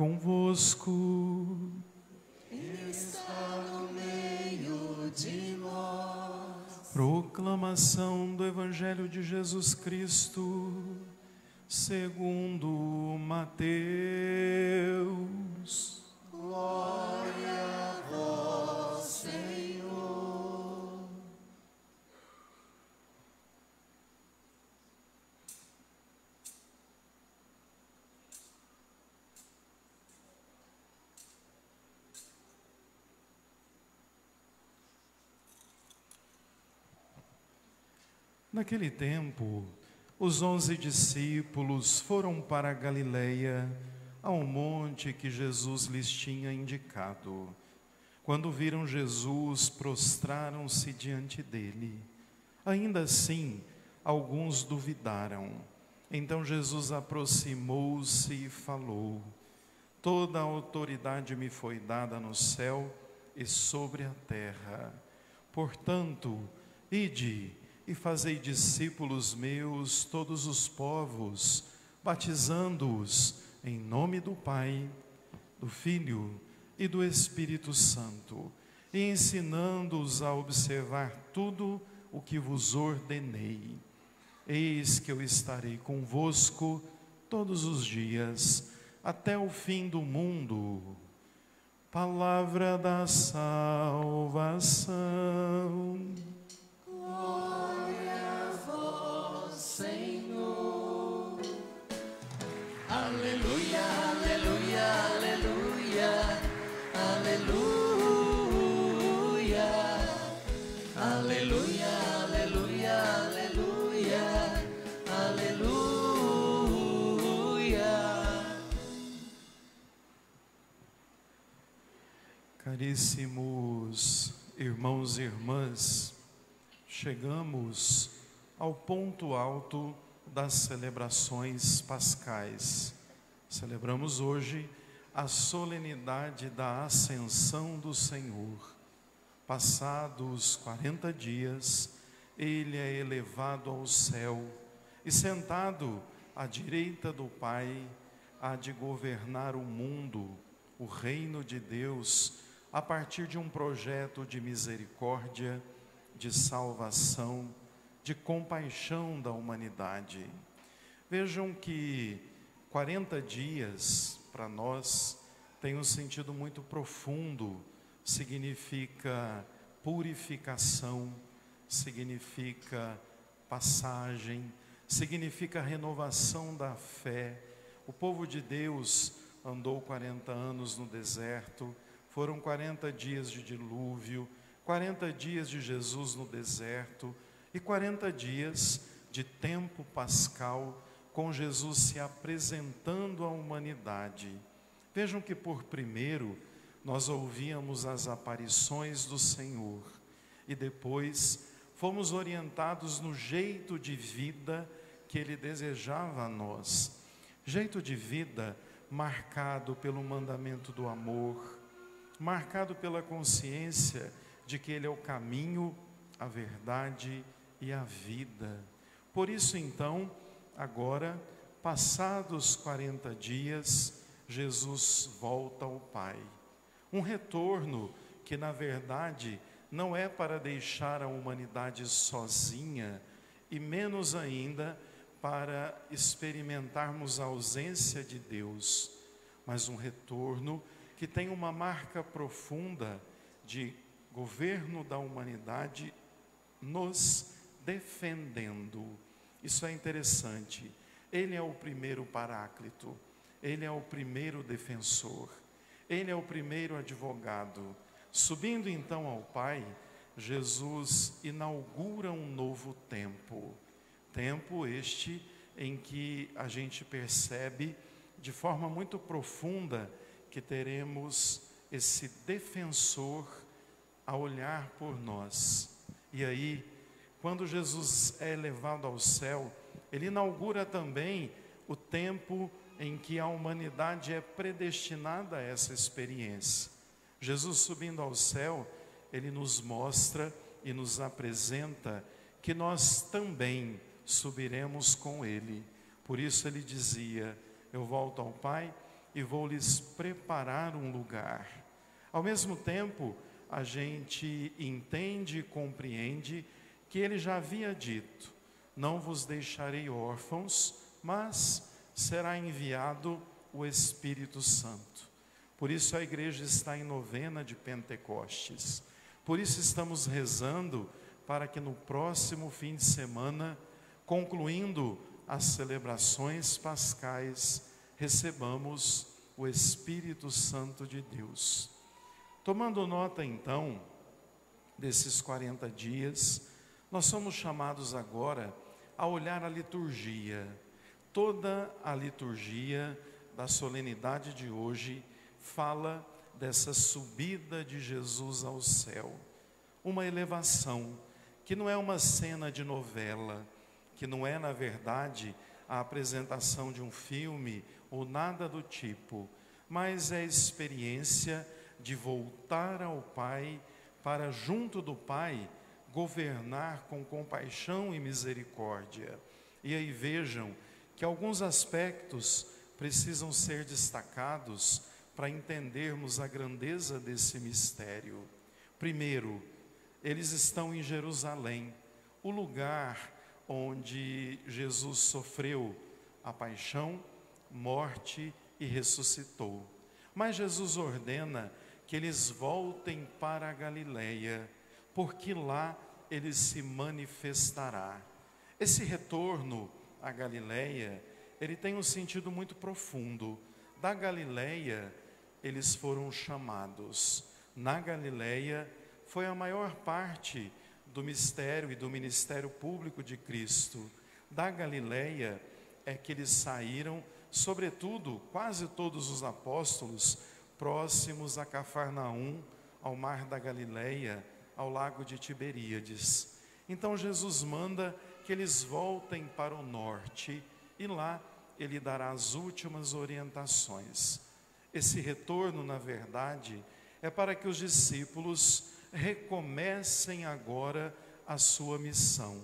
convosco. Ele está no meio de nós. Proclamação do Evangelho de Jesus Cristo, segundo Mateus. Glória a vós, Senhor. Naquele tempo, os 11 discípulos foram para a Galileia, ao monte que Jesus lhes tinha indicado. Quando viram Jesus, prostraram-se diante dele. Ainda assim, alguns duvidaram. Então Jesus aproximou-se e falou: Toda a autoridade me foi dada no céu e sobre a terra. Portanto, ide e fazei discípulos meus todos os povos, batizando-os em nome do Pai, do Filho e do Espírito Santo, e ensinando-os a observar tudo o que vos ordenei. Eis que eu estarei convosco todos os dias, até o fim do mundo. Palavra da salvação. Senhor, aleluia, aleluia, aleluia, aleluia, aleluia, aleluia, aleluia, aleluia. Caríssimos irmãos e irmãs, chegamos ao ponto alto das celebrações pascais. Celebramos hoje a solenidade da Ascensão do Senhor. Passados 40 dias, ele é elevado ao céu e, sentado à direita do Pai, há de governar o mundo, o reino de Deus, a partir de um projeto de misericórdia, de salvação, de compaixão da humanidade. Vejam que 40 dias, para nós, tem um sentido muito profundo. Significa purificação, significa passagem, significa renovação da fé. O povo de Deus andou 40 anos no deserto, foram 40 dias de dilúvio, 40 dias de Jesus no deserto, e 40 dias de tempo pascal, com Jesus se apresentando à humanidade. Vejam que por primeiro nós ouvíamos as aparições do Senhor e depois fomos orientados no jeito de vida que Ele desejava a nós. Jeito de vida marcado pelo mandamento do amor, marcado pela consciência de que Ele é o caminho, a verdade e a vida. Por isso então, agora, passados 40 dias, Jesus volta ao Pai. Um retorno que, na verdade, não é para deixar a humanidade sozinha, e menos ainda para experimentarmos a ausência de Deus, mas um retorno que tem uma marca profunda de governo da humanidade, nos defendendo. Isso é interessante. Ele é o primeiro paráclito, ele é o primeiro defensor, ele é o primeiro advogado. Subindo então ao Pai, Jesus inaugura um novo tempo. Tempo este em que a gente percebe de forma muito profunda que teremos esse defensor a olhar por nós. E aí, quando Jesus é elevado ao céu, ele inaugura também o tempo em que a humanidade é predestinada a essa experiência. Jesus subindo ao céu, ele nos mostra e nos apresenta que nós também subiremos com ele. Por isso ele dizia: eu volto ao Pai, e vou lhes preparar um lugar. Ao mesmo tempo, a gente entende e compreende que ele já havia dito: não vos deixarei órfãos, mas será enviado o Espírito Santo. Por isso a igreja está em novena de Pentecostes. Por isso estamos rezando para que no próximo fim de semana, concluindo as celebrações pascais, recebamos o Espírito Santo de Deus. Tomando nota então desses 40 dias, nós somos chamados agora a olhar a liturgia. Toda a liturgia da solenidade de hoje fala dessa subida de Jesus ao céu. Uma elevação que não é uma cena de novela, que não é, na verdade, a apresentação de um filme ou nada do tipo, mas é a experiência de voltar ao Pai para, junto do Pai, governar com compaixão e misericórdia. E aí vejam que alguns aspectos precisam ser destacados para entendermos a grandeza desse mistério. Primeiro, eles estão em Jerusalém, o lugar onde Jesus sofreu a paixão, morte e ressuscitou. Mas Jesus ordena que eles voltem para a Galileia, porque lá ele se manifestará. Esse retorno à Galileia, ele tem um sentido muito profundo. Da Galileia, eles foram chamados. Na Galileia, foi a maior parte do mistério e do ministério público de Cristo. Da Galileia é que eles saíram, sobretudo, quase todos os apóstolos, próximos a Cafarnaum, ao mar da Galileia, ao lago de Tiberíades. Então Jesus manda que eles voltem para o norte e lá ele dará as últimas orientações. Esse retorno, na verdade, é para que os discípulos recomecem agora a sua missão.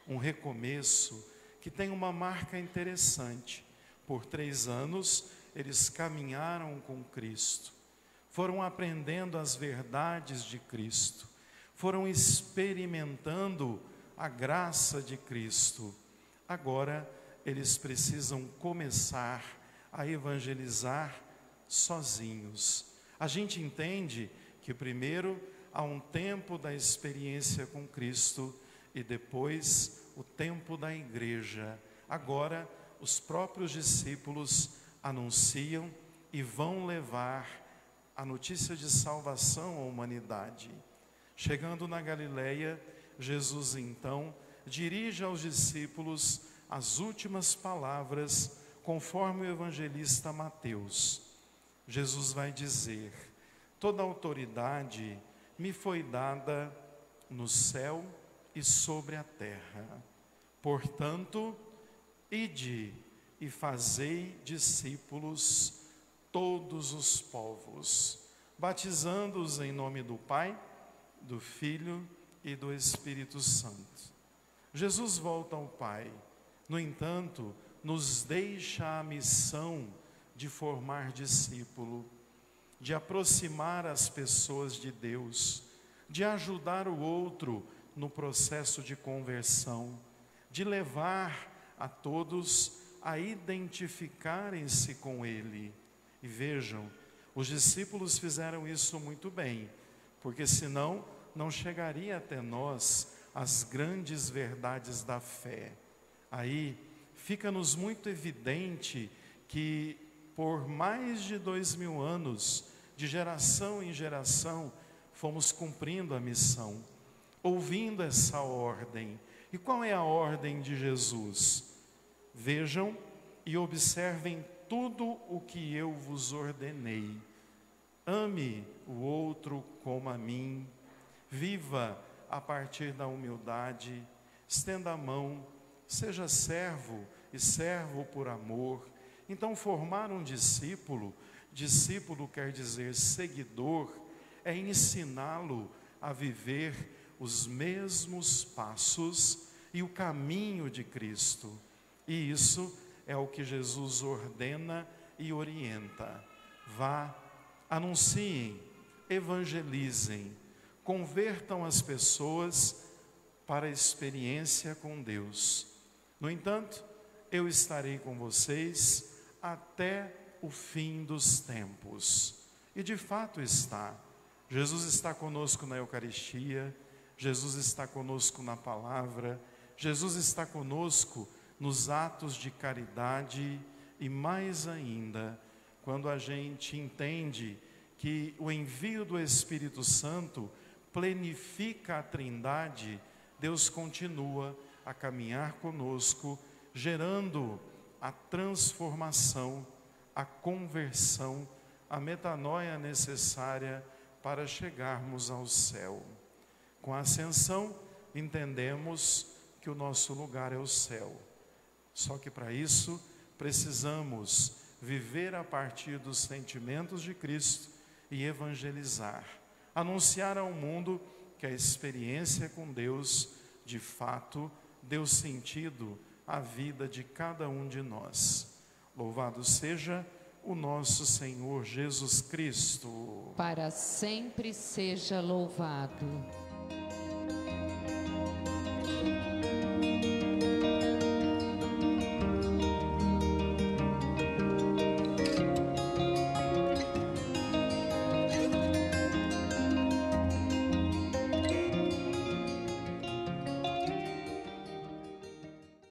Um recomeço que tem uma marca interessante. Por 3 anos, eles caminharam com Cristo, foram aprendendo as verdades de Cristo, foram experimentando a graça de Cristo. Agora, eles precisam começar a evangelizar sozinhos. A gente entende que primeiro há um tempo da experiência com Cristo e depois o tempo da igreja. Agora, os próprios discípulos anunciam e vão levar a notícia de salvação à humanidade. Chegando na Galileia, Jesus então dirige aos discípulos as últimas palavras, conforme o evangelista Mateus. Jesus vai dizer: toda autoridade me foi dada no céu e sobre a terra. Portanto, ide e fazei discípulos todos os povos, batizando-os em nome do Pai, do Filho e do Espírito Santo. Jesus volta ao Pai, no entanto, nos deixa a missão de formar discípulo, de aproximar as pessoas de Deus, de ajudar o outro no processo de conversão, de levar a todos a identificarem-se com Ele. E vejam, os discípulos fizeram isso muito bem, porque senão não chegaria até nós as grandes verdades da fé. Aí fica-nos muito evidente que por mais de 2000 anos, de geração em geração, fomos cumprindo a missão, ouvindo essa ordem. E qual é a ordem de Jesus? Vejam e observem tudo o que eu vos ordenei. Ame o outro como a mim, viva a partir da humildade, estenda a mão, seja servo e servo por amor. Então, formar um discípulo, discípulo quer dizer seguidor, é ensiná-lo a viver os mesmos passos e o caminho de Cristo. E isso é o que Jesus ordena e orienta. Vá, anunciem, evangelizem, convertam as pessoas para a experiência com Deus. No entanto, eu estarei com vocês até o fim dos tempos. E de fato está. Jesus está conosco na Eucaristia, Jesus está conosco na palavra, Jesus está conosco nos atos de caridade e mais ainda, quando a gente entende que o envio do Espírito Santo plenifica a Trindade, Deus continua a caminhar conosco, gerando a transformação, a conversão, a metanoia necessária para chegarmos ao céu. Com a ascensão, entendemos que o nosso lugar é o céu. Só que para isso, precisamos viver a partir dos sentimentos de Cristo e evangelizar. Anunciar ao mundo que a experiência com Deus, de fato, deu sentido à vida de cada um de nós. Louvado seja o nosso Senhor Jesus Cristo. Para sempre seja louvado.